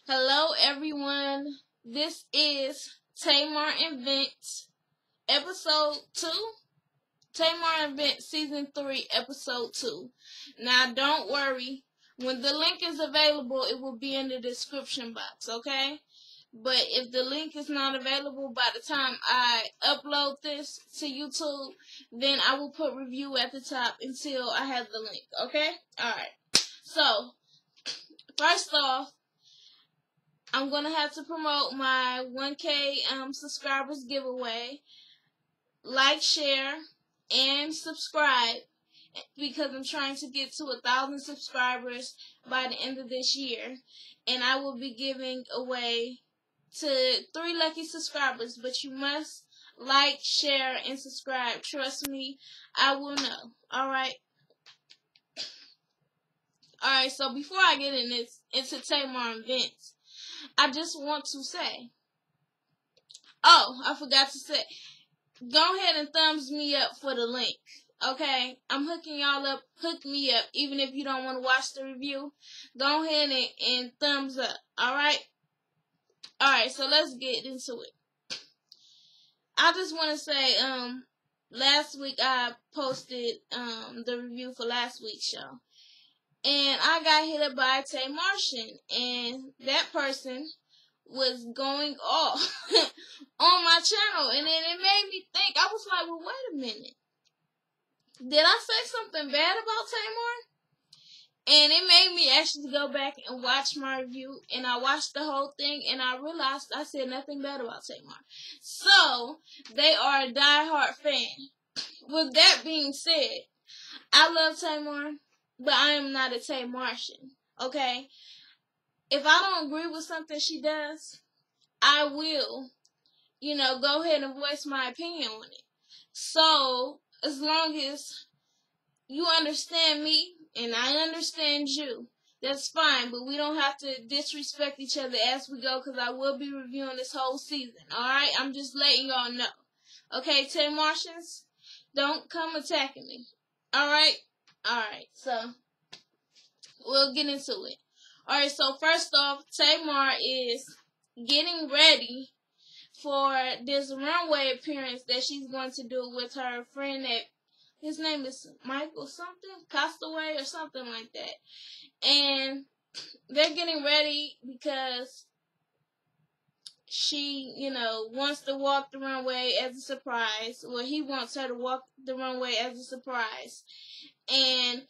Hello, everyone. This is Tamar Invents, Episode 2. Tamar Invents Season 3, Episode 2. Now, don't worry. When the link is available, it will be in the description box, okay? But if the link is not available by the time I upload this to YouTube, then I will put review at the top until I have the link, okay? Alright. So, first off, I'm going to have to promote my 1K subscribers giveaway. Like, share, and subscribe because I'm trying to get to 1,000 subscribers by the end of this year. And I will be giving away to 3 lucky subscribers. But you must like, share, and subscribe. Trust me, I will know. Alright? Alright, so before I get into Tamar Invents, I just want to say, I forgot to say, go ahead and thumbs me up for the link, okay? I'm hooking y'all up, hook me up, even if you don't want to watch the review. Go ahead and thumbs up, alright? Alright, so let's get into it. I just want to say, last week I posted, the review for last week's show. And I got hit up by Tamar, and that person was going off on my channel, and then it made me think. I was like, well, wait a minute, did I say something bad about Tamar? And it made me actually go back and watch my review, and I watched the whole thing, and I realized I said nothing bad about Tamar. So they are a diehard fan. With that being said, I love Tamar, but I am not a Tamartian, okay? If I don't agree with something she does, I will, go ahead and voice my opinion on it. So, as long as you understand me and I understand you, that's fine. But we don't have to disrespect each other as we go, because I will be reviewing this whole season, alright? I'm just letting y'all know. Okay, Tamartians, don't come attacking me. Alright? Alright, so we'll get into it. Alright, so first off, Tamar is getting ready for this runway appearance that she's going to do with her friend that, his name is Michael something, Castaway or something like that. And they're getting ready because she, wants to walk the runway as a surprise. Well, he wants her to walk the runway as a surprise. And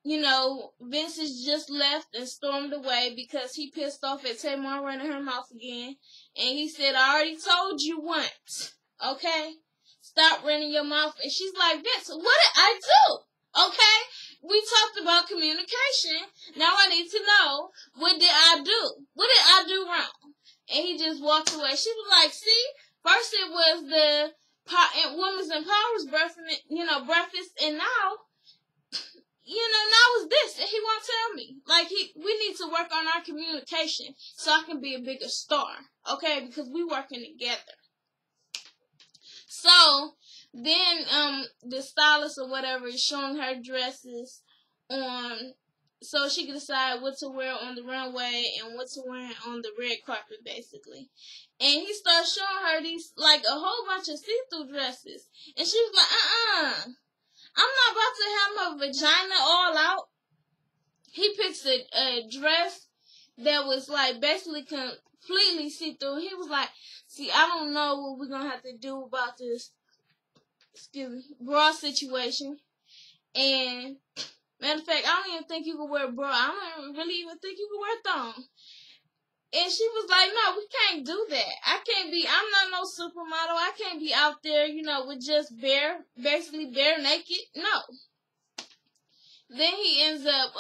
Vince has just left and stormed away because he pissed off at Tamar running her mouth again. And he said, I already told you once, okay? Stop running your mouth. And she's like, Vince, what did I do? Okay? We talked about communication. Now I need to know, what did I do? What did I do wrong? And he just walked away. She was like, see, first it was the Women's Empowerment breakfast, and now it's this, and he won't tell me. Like, we need to work on our communication so I can be a bigger star, okay? Because we working together. So, then, the stylist or whatever is showing her dresses so she can decide what to wear on the runway and what to wear on the red carpet, basically. And he starts showing her these, like, a whole bunch of see-through dresses. And she was like, I'm not about to have my vagina all out. He picks a dress that was, like, basically completely see-through. He was like, see, I don't know what we're going to have to do about this, bra situation. And, matter of fact, I don't even think you can wear bra. I don't really even think you can wear thong. And she was like, no, we can't do that. I'm not no supermodel. I can't be out there, with just basically bare naked. No. Then he ends up,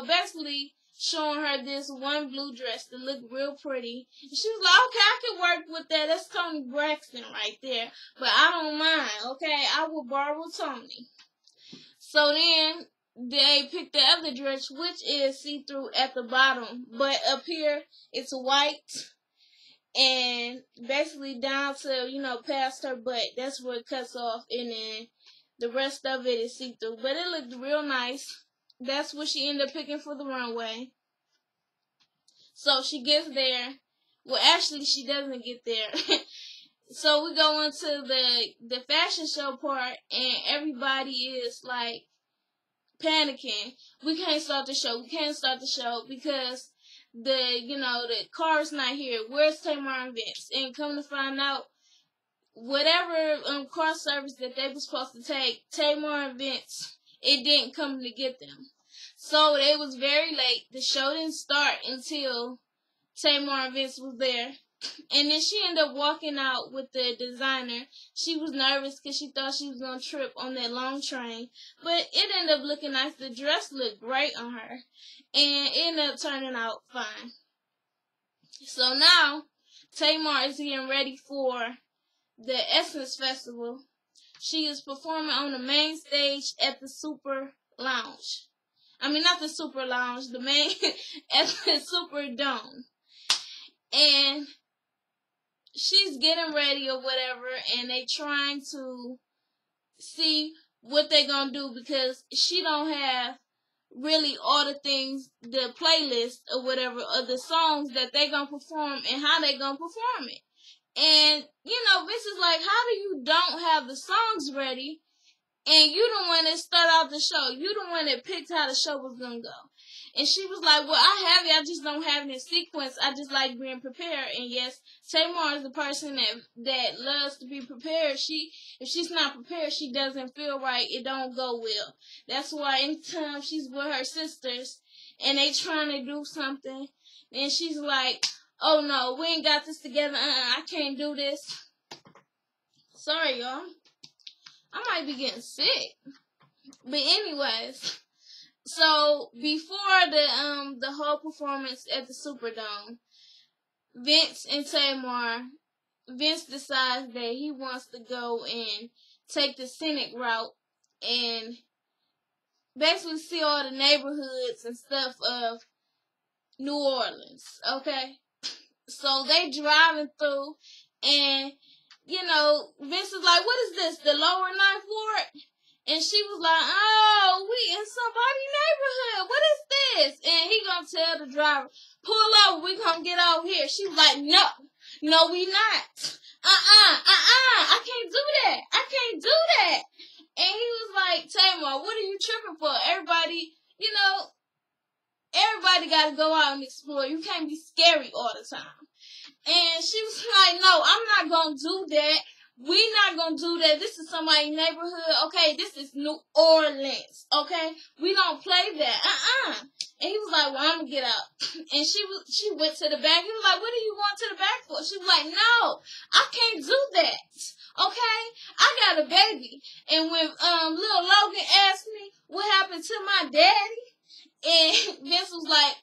basically showing her this one blue dress that looked real pretty. And she was like, okay, I can work with that. That's Toni Braxton right there. But I don't mind, okay? I will borrow Toni. So then they picked the other dress, which is see-through at the bottom, but up here it's white and basically down to, past her butt. That's where it cuts off, and then the rest of it is see-through. But it looked real nice. That's what she ended up picking for the runway. So she gets there. Well, actually, she doesn't get there. So we go into the fashion show part, and everybody is like panicking. We can't start the show. We can't start the show because the car's not here. Where's Tamar and Vince? And come to find out, whatever car service that they were supposed to take, Tamar and Vince, it didn't come to get them. So it was very late. The show didn't start until Tamar and Vince was there. And then she ended up walking out with the designer. She was nervous because she thought she was going to trip on that long train. But it ended up looking nice. The dress looked great on her. And it ended up turning out fine. So now, Tamar is getting ready for the Essence Festival. She is performing on the main stage at the Super Lounge. I mean, not the Super Lounge, the main, at the Super Dome. And she's getting ready or whatever, and they trying to see what they gonna do because she don't have really all the things, the playlist or whatever, of the songs that they gonna perform and how they gonna perform it. And, Vince is like, how do you don't have the songs ready and you the one that start out the show? You the one that picked how the show was gonna go. And she was like, well, I have it. I just don't have it in sequence. I just like being prepared. And yes, Tamar is the person that loves to be prepared. If she's not prepared, she doesn't feel right. It don't go well. That's why anytime she's with her sisters and they trying to do something, and she's like, oh no, we ain't got this together. I can't do this. Sorry, y'all. I might be getting sick. But anyways, so before the whole performance at the Superdome, Vince and Tamar, Vince decides that he wants to go and take the scenic route and basically see all the neighborhoods and stuff of New Orleans, okay? So they driving through, and Vince is like, what is this, the lower Ninth Ward? And she was like, oh, we in somebody's neighborhood. What is this? And he gonna tell the driver, pull over, we gonna get over here. She was like, no, we not. I can't do that. I can't do that. And he was like, Tamar, what are you tripping for? Everybody gotta go out and explore. You can't be scary all the time. And she was like, no, I'm not gonna do that. We not gonna do that. This is somebody's neighborhood, okay? This is New Orleans, okay? We don't play that. And he was like, well, I'm gonna get out. And she went to the back. He was like, what are you going to the back for? She was like, no, I can't do that, okay? I got a baby. And when little Logan asked me what happened to my daddy, and Vince was like,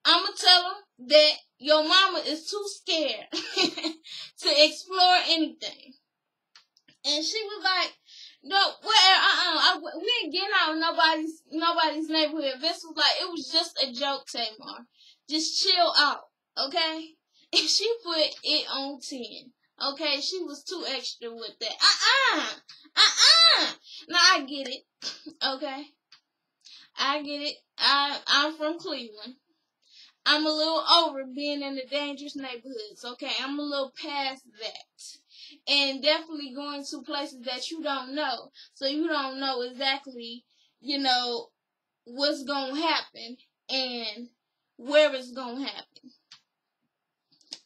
I'm gonna tell him that your mama is too scared to explore anything. And she was like, no, we ain't getting out of nobody's neighborhood. Vince was like, it was just a joke, Tamar. Just chill out, okay? And she put it on 10. Okay, she was too extra with that. Now I get it, okay? I get it. I'm from Cleveland. I'm a little over being in the dangerous neighborhoods, okay? I'm a little past that. And definitely going to places that you don't know. So you don't know exactly, what's going to happen and where it's going to happen.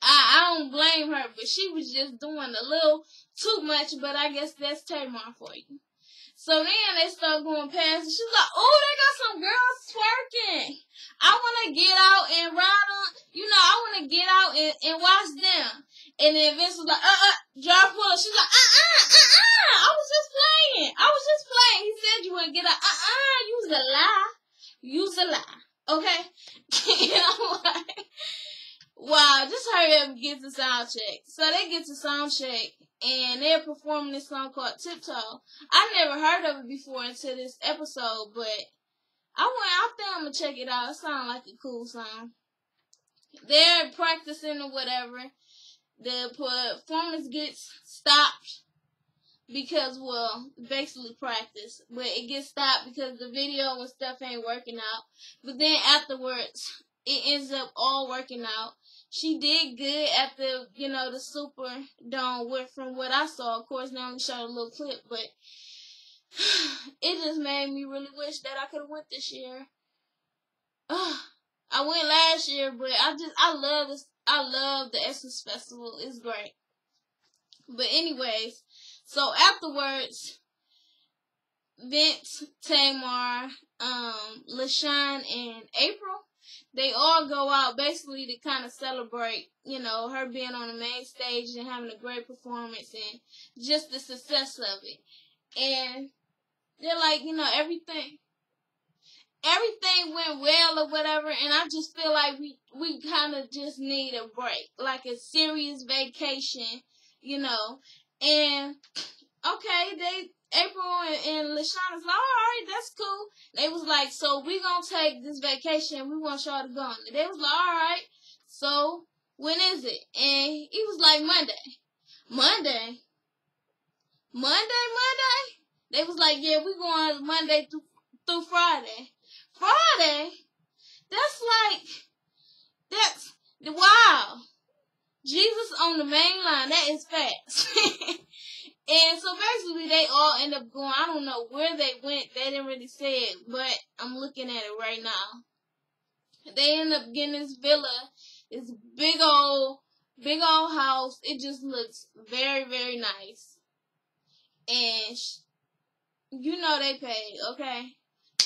I don't blame her, but she was just doing a little too much, but I guess that's Tamar for you. So then they start going past, and she's like, oh, they got some girls twerking. I want to get out and ride on, I want to get out and watch them. And then Vince was like, drive pull. She's like, I was just playing. He said you wouldn't get out. You's a lie. Okay? And I'm like, wow, just hurry up and get to sound check. So they get to sound check, and they're performing this song called Tiptoe. I never heard of it before until this episode, but I think I'm going to check it out. It sounds like a cool song. They're practicing or whatever. The performance gets stopped because, basically practice. But it gets stopped because the video and stuff ain't working out. But then afterwards, it ends up all working out. She did good at the, the Superdome with, from what I saw. Of course, they only showed a little clip, but it just made me really wish that I could have went this year. I went last year, but I love this. I love the Essence Festival. It's great. But anyways, so afterwards, Vince, Tamar, LaShawn, and April, they all go out basically to kind of celebrate, her being on the main stage and having a great performance and just the success of it. And they're like, everything went well or whatever, and I just feel like we kind of just need a break, like a serious vacation, and okay, April and LaShawn was like, alright, that's cool. They was like, so we gonna take this vacation, we want y'all to go on it. They was like, alright, so when is it? And he was like, Monday. They was like, yeah, we going Monday through Friday. Friday? That's wow. Jesus on the main line, that is fast. And so basically they all end up going, I don't know where they went, they didn't really say it, but I'm looking at it right now. They end up getting this villa, this big old house. It just looks very, very nice. And they paid, okay?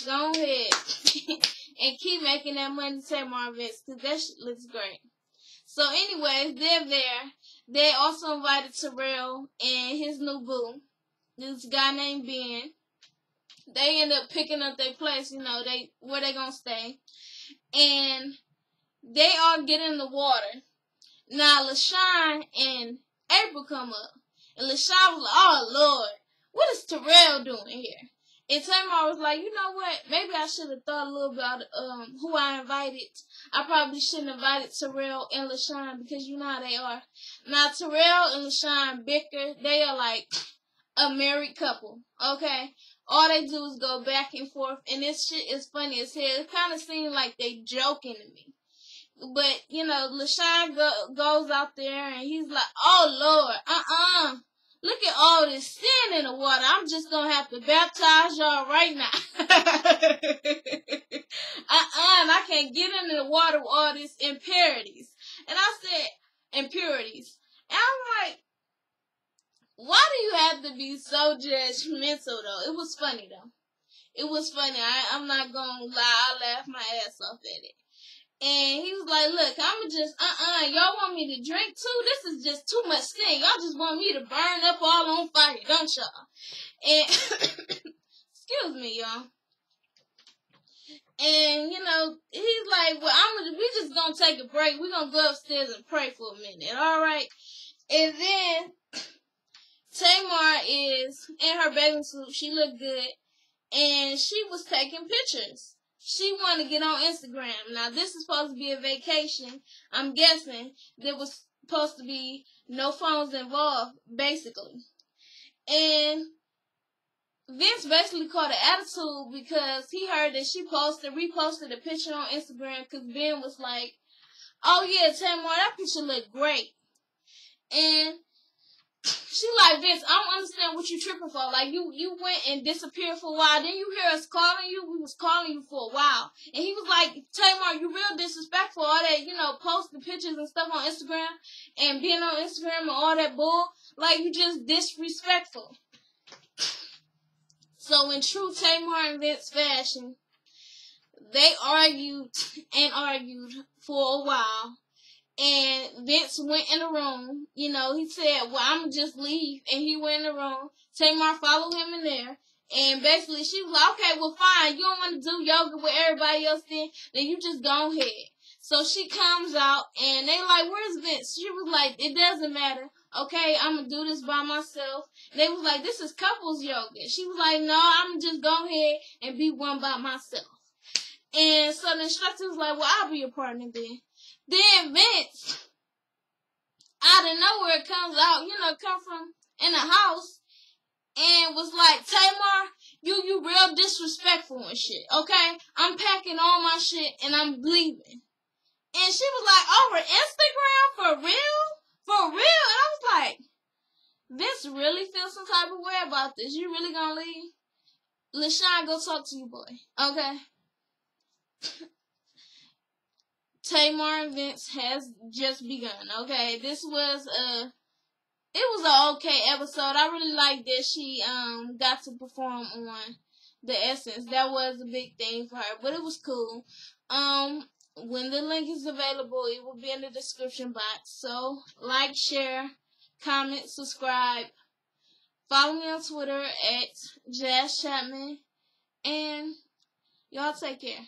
Go ahead and keep making that money, Tamar and Vince, because that shit looks great. So anyways, they're there. They also invited Terrell and his new boo, this guy named Ben. They end up picking up their place, where they gonna stay. And they all get in the water. Now LaShawn and April come up. And LaShawn was like, oh Lord, what is Terrell doing here? And Tamar was like, you know what? Maybe I should have thought a little about who I invited. I probably shouldn't have invited Terrell and LaShawn because you know how they are. Now, Terrell and LaShawn bicker. They are like a married couple, okay? All they do is go back and forth, and this shit is funny as hell. It kind of seems like they joking to me. But, LaShawn goes out there, and he's like, oh, Lord, look at all this sin in the water. I'm just going to have to baptize y'all right now. I can't get into the water with all these impurities. And I said, impurities. And I'm like, why do you have to be so judgmental, though? It was funny, though. It was funny. I'm not going to lie. I laughed my ass off at it. And he was like, look, I'm just, y'all want me to drink too? This is just too much sin. Y'all just want me to burn up all on fire, don't y'all? And, excuse me, y'all. And, he's like, well, we just gonna take a break. We're gonna go upstairs and pray for a minute, alright? And then, Tamar is in her bathing suit. She looked good. And she was taking pictures. She wanted to get on Instagram. Now, this is supposed to be a vacation. I'm guessing there was supposed to be no phones involved, basically. And Vince basically caught an attitude because he heard that she reposted a picture on Instagram because Ben was like, oh, yeah, Tamar, that picture looked great. And she like, Vince, I don't understand what you tripping for. Like, you went and disappeared for a while. Then you hear us calling you. We was calling you for a while. And he was like, Tamar, you real disrespectful. All that, posting pictures and stuff on Instagram and being on Instagram and all that bull. Like, you just disrespectful. So in true Tamar and Vince fashion, they argued for a while. And Vince went in the room. He said, well, I'm going to just leave. And he went in the room. Tamar followed him in there. And basically, she was like, okay, well, fine. You don't want to do yoga with everybody else then you just go ahead. So she comes out, and they like, where's Vince? She was like, it doesn't matter. Okay, I'm going to do this by myself. And they was like, this is couples yoga. She was like, no, I'm going to just go ahead and be one by myself. And so the instructor was like, well, I'll be your partner then. Then Vince, out of nowhere, comes out, come from in the house, and was like, Tamar, you real disrespectful and shit, okay? I'm packing all my shit, and I'm leaving. And she was like, over Instagram? For real? For real? And I was like, this really feels some type of way about this. You really gonna leave? LaShawn, go talk to you, boy. Okay? Tamar events has just begun. Okay? This was it was an okay episode. I really liked that she got to perform on the Essence. That was a big thing for her, but it was cool. When the link is available, it will be in the description box. So like, share, comment, subscribe. Follow me on Twitter at Jazz Chapman, and y'all take care.